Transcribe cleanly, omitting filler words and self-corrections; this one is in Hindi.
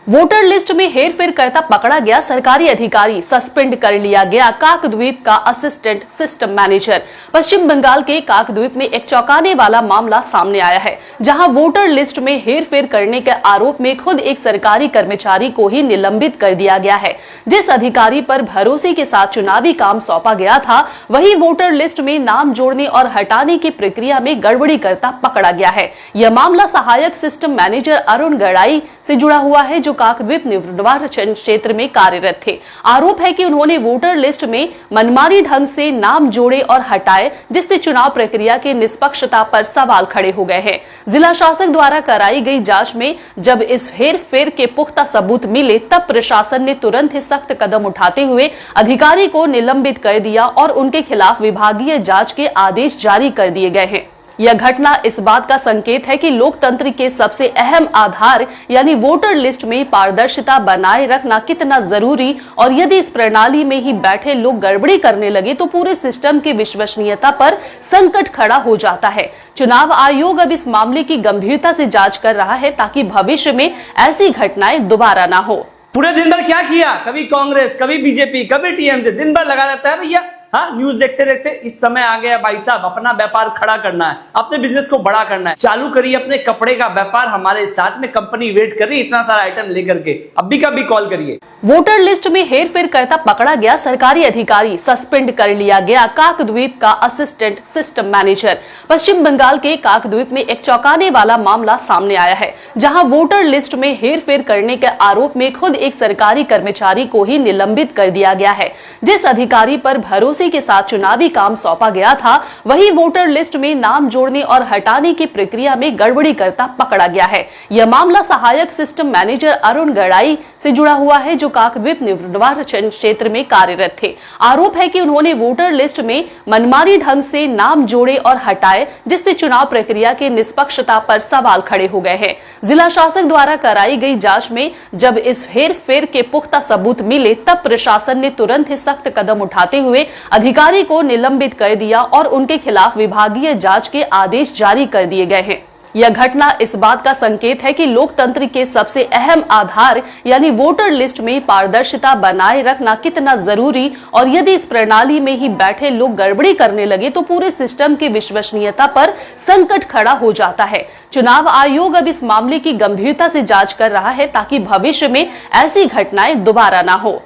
वोटर लिस्ट में हेरफेर करता पकड़ा गया सरकारी अधिकारी, सस्पेंड कर लिया गया काकद्वीप का असिस्टेंट सिस्टम मैनेजर। पश्चिम बंगाल के काकद्वीप में एक चौंकाने वाला मामला सामने आया है, जहां वोटर लिस्ट में हेरफेर करने के आरोप में खुद एक सरकारी कर्मचारी को ही निलंबित कर दिया गया है। जिस अधिकारी पर भरोसे के साथ चुनावी काम सौंपा गया था, वही वोटर लिस्ट में नाम जोड़ने और हटाने की प्रक्रिया में गड़बड़ी करता पकड़ा गया है। यह मामला सहायक सिस्टम मैनेजर अरुण गड़ाई से जुड़ा हुआ है, जो काकद्वीप निर्वाचन क्षेत्र में कार्यरत थे। आरोप है कि उन्होंने वोटर लिस्ट में मनमानी ढंग से नाम जोड़े और हटाए, जिससे चुनाव प्रक्रिया की निष्पक्षता पर सवाल खड़े हो गए हैं। जिला शासक द्वारा कराई गई जांच में जब इस हेरफेर के पुख्ता सबूत मिले, तब प्रशासन ने तुरंत ही सख्त कदम उठाते हुए अधिकारी को निलंबित कर दिया और उनके खिलाफ विभागीय जांच के आदेश जारी कर दिए गए हैं। यह घटना इस बात का संकेत है कि लोकतंत्र के सबसे अहम आधार यानी वोटर लिस्ट में पारदर्शिता बनाए रखना कितना जरूरी, और यदि इस प्रणाली में ही बैठे लोग गड़बड़ी करने लगे तो पूरे सिस्टम की विश्वसनीयता पर संकट खड़ा हो जाता है। चुनाव आयोग अब इस मामले की गंभीरता से जांच कर रहा है, ताकि भविष्य में ऐसी घटनाएं दोबारा ना हो। पूरे दिन भर क्या किया, कभी कांग्रेस, कभी बीजेपी, कभी टीएमसी, दिन भर लगा रहता है भैया। हाँ, न्यूज देखते देखते इस समय आ गया भाई साहब, अपना व्यापार खड़ा करना है, अपने बिजनेस को बड़ा करना है। चालू करिए अपने कपड़े का व्यापार, हमारे साथ में कंपनी वेट कर रही है इतना सारा आइटम लेकर के। अभी का भी कॉल करिए। वोटर लिस्ट में हेरफेर करता पकड़ा गया सरकारी अधिकारी, सस्पेंड कर लिया गया काकद्वीप का असिस्टेंट सिस्टम मैनेजर। पश्चिम बंगाल के काकद्वीप में एक चौंकाने वाला मामला सामने आया है, जहां वोटर लिस्ट में हेरफेर करने के आरोप में खुद एक सरकारी कर्मचारी को ही निलंबित कर दिया गया है। जिस अधिकारी पर भरोसे के साथ चुनावी काम सौंपा गया था, वही वोटर लिस्ट में नाम जोड़ने और हटाने की प्रक्रिया में गड़बड़ी करता पकड़ा गया है। यह मामला सहायक सिस्टम मैनेजर अरुण गड़ाई से जुड़ा हुआ है, जो काकद्वीप निर्वाचन क्षेत्र में कार्यरत थे। आरोप है कि उन्होंने वोटर लिस्ट में मनमानी ढंग से नाम जोड़े और हटाए, जिससे चुनाव प्रक्रिया की निष्पक्षता पर सवाल खड़े हो गए हैं। जिला शासक द्वारा कराई गई जांच में जब इस हेरफेर के पुख्ता सबूत मिले, तब प्रशासन ने तुरंत ही सख्त कदम उठाते हुए अधिकारी को निलंबित कर दिया और उनके खिलाफ विभागीय जांच के आदेश जारी कर दिए गए हैं। यह घटना इस बात का संकेत है कि लोकतंत्र के सबसे अहम आधार यानी वोटर लिस्ट में पारदर्शिता बनाए रखना कितना जरूरी, और यदि इस प्रणाली में ही बैठे लोग गड़बड़ी करने लगे तो पूरे सिस्टम की विश्वसनीयता पर संकट खड़ा हो जाता है। चुनाव आयोग अब इस मामले की गंभीरता से जांच कर रहा है, ताकि भविष्य में ऐसी घटनाएं दोबारा ना हो।